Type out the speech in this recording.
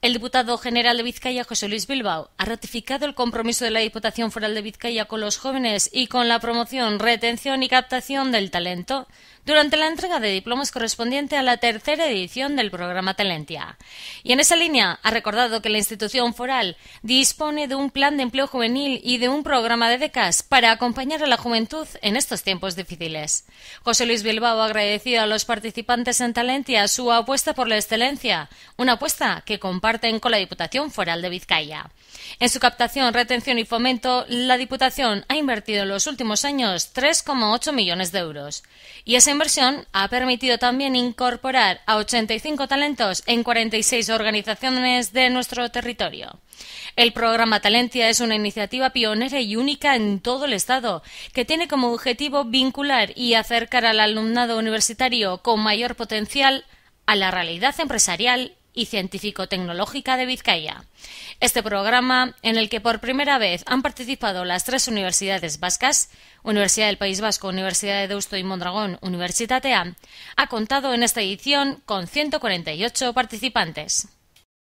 El diputado general de Vizcaya, José Luis Bilbao, ha ratificado el compromiso de la Diputación Foral de Vizcaya con los jóvenes y con la promoción, retención y captación del talento durante la entrega de diplomas correspondiente a la tercera edición del programa Talentia. Y en esa línea ha recordado que la institución foral dispone de un plan de empleo juvenil y de un programa de becas para acompañar a la juventud en estos tiempos difíciles. José Luis Bilbao ha agradecido a los participantes en Talentia su apuesta por la excelencia, una apuesta que comparten con la Diputación Foral de Vizcaya. En su captación, retención y fomento, la Diputación ha invertido en los últimos años 3,8 millones de euros. Y esa inversión ha permitido también incorporar a 85 talentos en 46 organizaciones de nuestro territorio. El programa Talentia es una iniciativa pionera y única en todo el Estado, que tiene como objetivo vincular y acercar al alumnado universitario con mayor potencial a la realidad empresarial y científico-tecnológica de Vizcaya. Este programa, en el que por primera vez han participado las 3 universidades vascas, Universidad del País Vasco, Universidad de Deusto y Mondragón, Universitatea, ha contado en esta edición con 148 participantes.